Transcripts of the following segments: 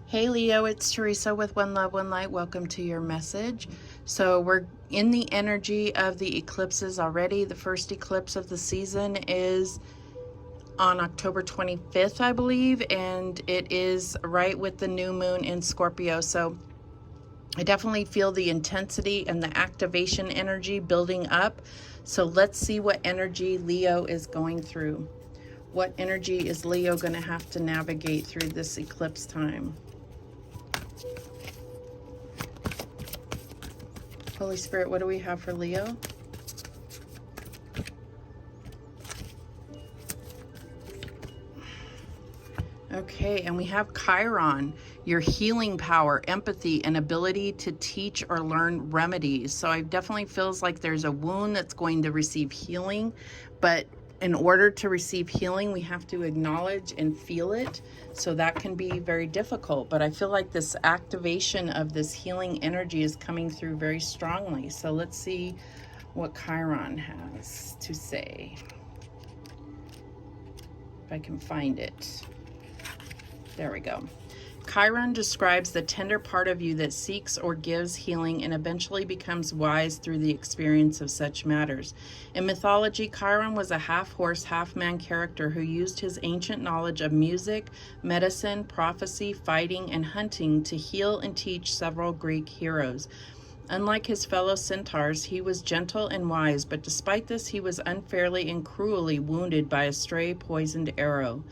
Hey Leo, it's Teresa with One Love, One Light. Welcome to your message. So we're in the energy of the eclipses already. The first eclipse of the season is on October 25th, I believe, and it is right with the new moon in Scorpio. So I definitely feel the intensity and the activation energy building up. So let's see what energy Leo is going through. What energy is Leo going to have to navigate through this eclipse time? Holy Spirit, what do we have for Leo? Okay, and we have Chiron, your healing power, empathy, and ability to teach or learn remedies. So it definitely feels like there's a wound that's going to receive healing, but in order to receive healing, we have to acknowledge and feel it. So that can be very difficult, but I feel like this activation of this healing energy is coming through very strongly. So let's see what Chiron has to say. If I can find it. There we go. Chiron describes the tender part of you that seeks or gives healing and eventually becomes wise through the experience of such matters. In mythology, Chiron was a half-horse, half-man character who used his ancient knowledge of music, medicine, prophecy, fighting, and hunting to heal and teach several Greek heroes. Unlike his fellow centaurs, he was gentle and wise, but despite this, he was unfairly and cruelly wounded by a stray poisoned arrow.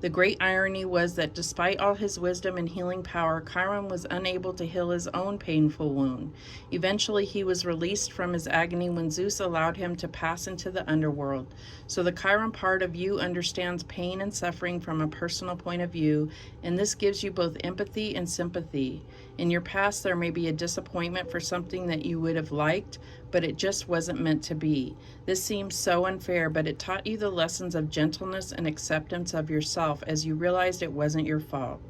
The great irony was that despite all his wisdom and healing power, Chiron was unable to heal his own painful wound. Eventually, he was released from his agony when Zeus allowed him to pass into the underworld. So the Chiron part of you understands pain and suffering from a personal point of view, and this gives you both empathy and sympathy. In your past, there may be a disappointment for something that you would have liked, but it just wasn't meant to be. This seems so unfair, but it taught you the lessons of gentleness and acceptance of yourself as you realized it wasn't your fault.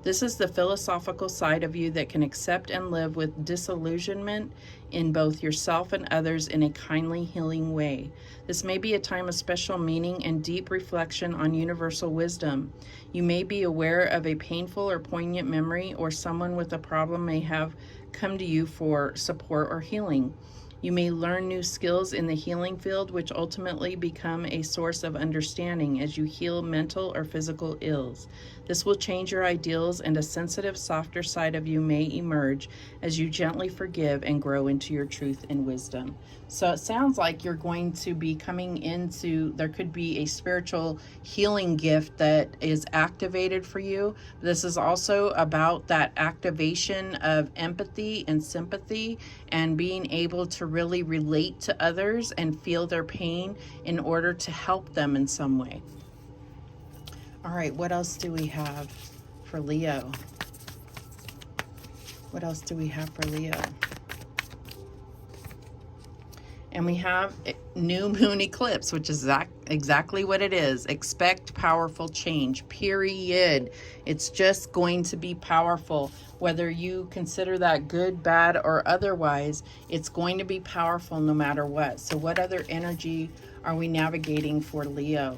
This is the philosophical side of you that can accept and live with disillusionment in both yourself and others in a kindly, healing way. This may be a time of special meaning and deep reflection on universal wisdom. You may be aware of a painful or poignant memory, or someone with a problem may have come to you for support or healing. You may learn new skills in the healing field, which ultimately become a source of understanding as you heal mental or physical ills. This will change your ideals, and a sensitive, softer side of you may emerge as you gently forgive and grow into your truth and wisdom. So it sounds like you're going to be coming into, there could be a spiritual healing gift that is activated for you. This is also about that activation of empathy and sympathy and being able to really relate to others and feel their pain in order to help them in some way. All right, what else do we have for Leo? What else do we have for Leo? And we have new moon eclipse, which is exactly what it is. Expect powerful change, period. It's just going to be powerful. Whether you consider that good, bad, or otherwise, it's going to be powerful no matter what. So what other energy are we navigating for Leo?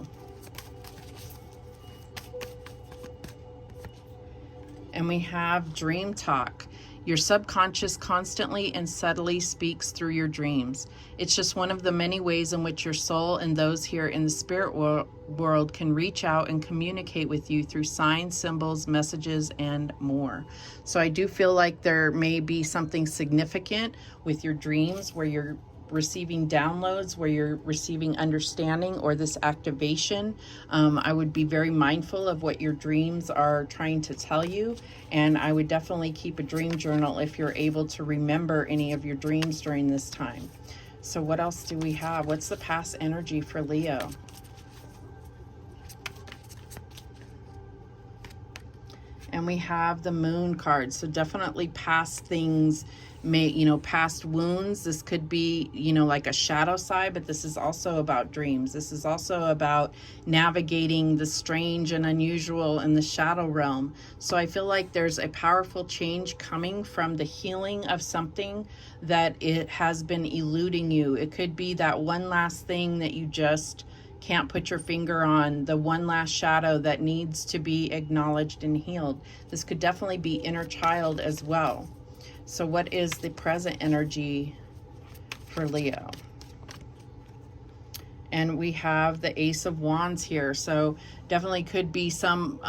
And we have dream talk. Your subconscious constantly and subtly speaks through your dreams. It's just one of the many ways in which your soul and those here in the spirit world can reach out and communicate with you through signs, symbols, messages, and more. So I do feel like there may be something significant with your dreams where you're receiving downloads, where you're receiving understanding or this activation. I would be very mindful of what your dreams are trying to tell you, and I would definitely keep a dream journal if you're able to remember any of your dreams during this time. So what else do we have? What's the past energy for Leo? And we have the moon card. So definitely past things, past wounds. This could be, like a shadow side, but this is also about dreams. This is also about navigating the strange and unusual in the shadow realm. So I feel like there's a powerful change coming from the healing of something that it has been eluding you. It could be that one last thing that you just can't put your finger on, the one last shadow that needs to be acknowledged and healed. This could definitely be inner child as well. So what is the present energy for Leo? And we have the Ace of Wands here. So definitely could be some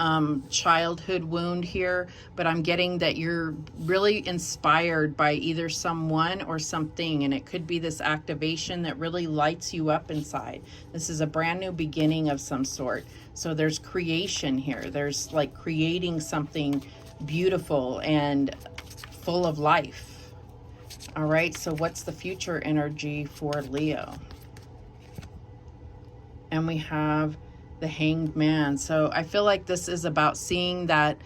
childhood wound here, but I'm getting that you're really inspired by either someone or something, and it could be this activation that really lights you up inside. This is a brand new beginning of some sort. So there's creation here. There's like creating something beautiful and full of life. All right, so what's the future energy for Leo? And we have the Hanged Man. So I feel like this is about seeing that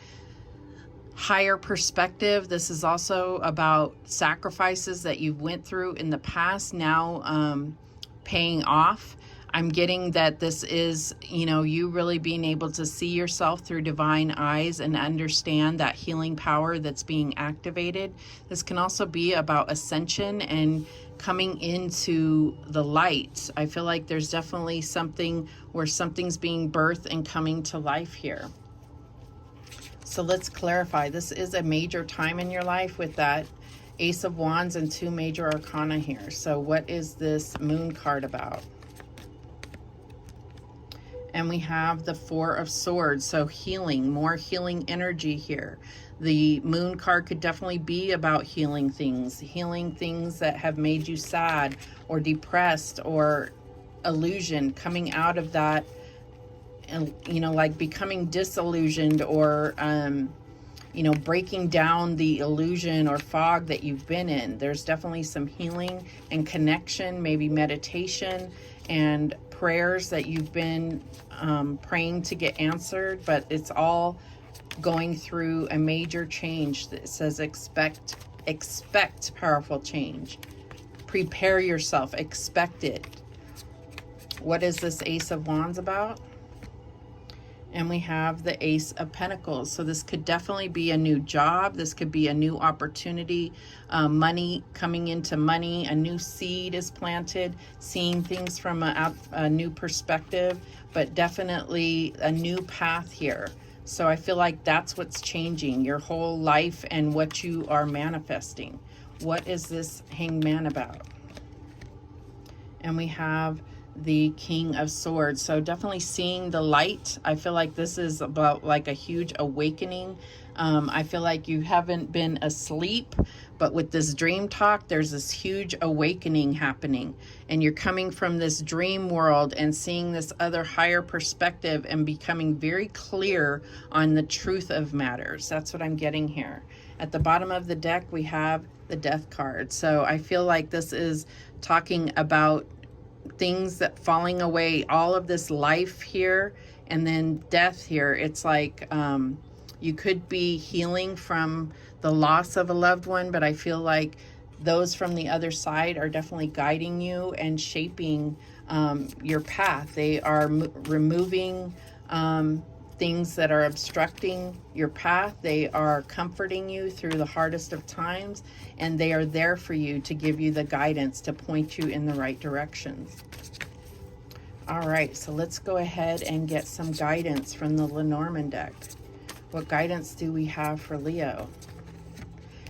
higher perspective. This is also about sacrifices that you went through in the past now paying off. I'm getting that this is, you know, you really being able to see yourself through divine eyes and understand that healing power that's being activated. This can also be about ascension and coming into the light. I feel like there's definitely something where something's being birthed and coming to life here. So let's clarify. This is a major time in your life with that Ace of Wands and 2 major arcana here. So what is this Moon card about? And we have the 4 of Swords, so healing, more healing energy here. The Moon card could definitely be about healing things that have made you sad or depressed or illusioned, coming out of that, and you know, like becoming disillusioned or you know, breaking down the illusion or fog that you've been in. There's definitely some healing and connection, maybe meditation and prayers that you've been praying to get answered, but it's all going through a major change that says expect powerful change. Prepare yourself, expect it. What is this Ace of Wands about? And we have the Ace of Pentacles. So this could definitely be a new job. This could be a new opportunity, money coming into money. A new seed is planted, seeing things from a new perspective, but definitely a new path here. So I feel like that's what's changing your whole life and what you are manifesting. What is this Hanged Man about? And we have the King of Swords. So definitely seeing the light. I feel like this is about like a huge awakening. I feel like you haven't been asleep, but with this dream talk, there's this huge awakening happening, and you're coming from this dream world and seeing this other higher perspective and becoming very clear on the truth of matters. That's what I'm getting here. At the bottom of the deck, we have the Death card. So I feel like this is talking about things that falling away, all of this life here, and then death here. It's like you could be healing from the loss of a loved one, but I feel like those from the other side are definitely guiding you and shaping your path. They are removing things that are obstructing your path. They are comforting you through the hardest of times, and they are there for you to give you the guidance to point you in the right directions. All right, so let's go ahead and get some guidance from the Lenormand deck. What guidance do we have for Leo?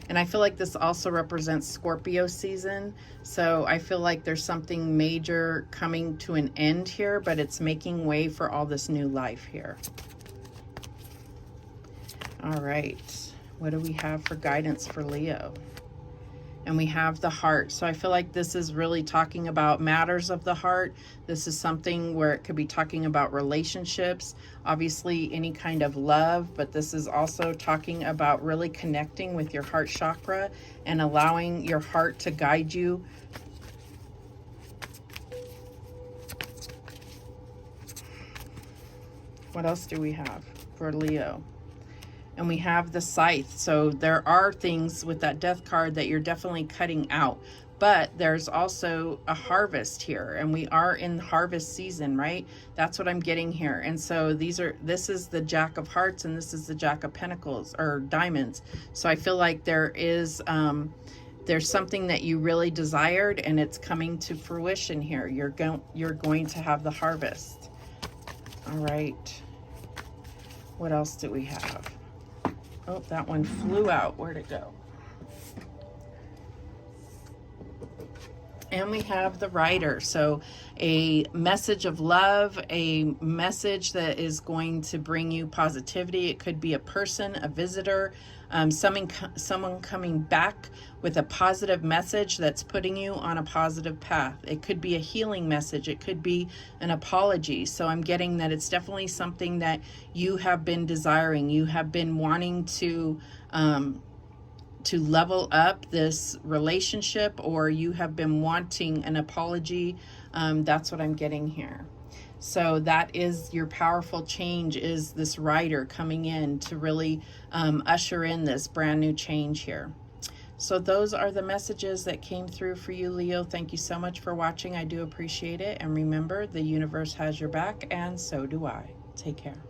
And I feel like this also represents Scorpio season. So I feel like there's something major coming to an end here, but it's making way for all this new life here. All right, what do we have for guidance for Leo? And we have the heart. So I feel like this is really talking about matters of the heart. This is something where it could be talking about relationships, obviously any kind of love, but this is also talking about really connecting with your heart chakra and allowing your heart to guide you. What else do we have for Leo? And we have the Scythe. So there are things with that Death card that you're definitely cutting out, but there's also a harvest here, and we are in harvest season, right? That's what I'm getting here. And so this is the Jack of Hearts, and this is the Jack of Pentacles or Diamonds. So I feel like there is There's something that you really desired and it's coming to fruition here. You're going to have the harvest. All right. What else do we have? Oh, that one flew out. Where'd it go? And we have the Rider. So a message of love, a message that is going to bring you positivity. It could be a person, a visitor, someone coming back with a positive message that's putting you on a positive path. It could be a healing message. It could be an apology. So I'm getting that it's definitely something that you have been desiring. You have been wanting to level up this relationship, or you have been wanting an apology. That's what I'm getting here. So that is your powerful change, is this Rider coming in to really usher in this brand new change here. So those are the messages that came through for you, Leo. Thank you so much for watching. I do appreciate it. And remember, the universe has your back, and so do I. Take care.